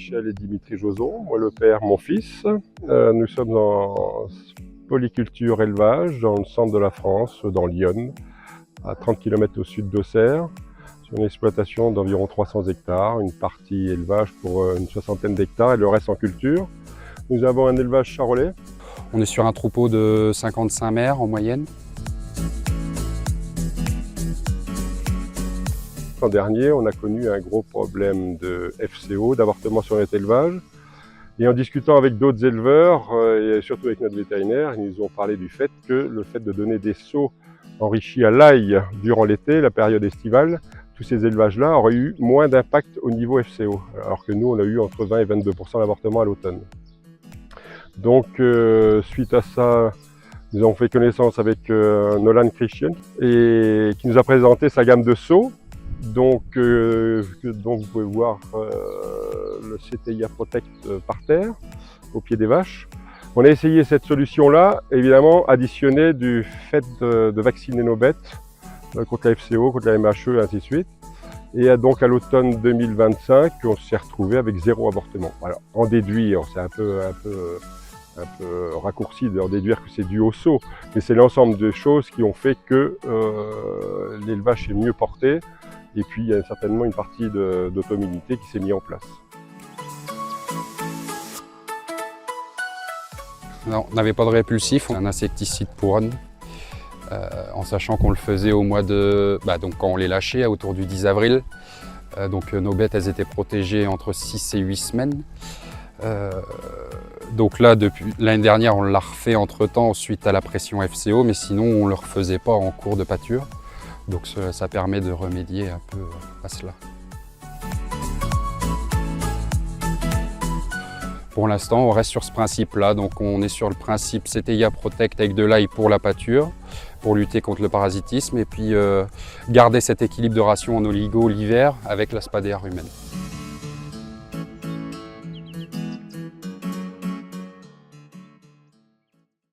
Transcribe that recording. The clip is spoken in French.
Michel et Dimitri Joson, moi le père, mon fils. Nous sommes en polyculture élevage dans le centre de la France, dans l'Yonne, à 30 km au sud d'Auxerre, sur une exploitation d'environ 300 hectares, une partie élevage pour une soixantaine d'hectares et le reste en culture. Nous avons un élevage charolais. On est sur un troupeau de 55 mères en moyenne. L'an dernier, on a connu un gros problème de FCO, d'avortement sur notre élevage. Et en discutant avec d'autres éleveurs, et surtout avec notre vétérinaire, ils nous ont parlé du fait que le fait de donner des seaux enrichis à l'ail durant l'été, la période estivale, tous ces élevages-là auraient eu moins d'impact au niveau FCO, alors que nous, on a eu entre 20 et 22% d'avortement à l'automne. Donc, suite à ça, nous avons fait connaissance avec Nolan Christian, et qui nous a présenté sa gamme de seaux. Donc vous pouvez voir le CTIA Protect par terre, au pied des vaches. On a essayé cette solution-là, évidemment additionnée du fait de vacciner nos bêtes contre la FCO, contre la MHE et ainsi de suite. Et donc à l'automne 2025, on s'est retrouvé avec 0 avortement. Voilà. En déduire, c'est un peu raccourci d'en déduire que c'est dû au seau, mais c'est l'ensemble de choses qui ont fait que l'élevage est mieux porté. Et puis il y a certainement une partie d'auto-immunité qui s'est mise en place. Non, on n'avait pas de répulsif, un insecticide pour âne, en sachant qu'on le faisait au mois de... donc quand on les lâchait autour du 10 avril. Donc nos bêtes elles étaient protégées entre 6 et 8 semaines. Donc là, depuis l'année dernière, on l'a refait entre-temps suite à la pression FCO, mais sinon on ne le refaisait pas en cours de pâture. Donc ça permet de remédier un peu à cela. Pour l'instant, on reste sur ce principe-là. Donc on est sur le principe CTIA Protect avec de l'ail pour la pâture, pour lutter contre le parasitisme, et puis garder cet équilibre de ration en oligo l'hiver avec la spadéa humaine.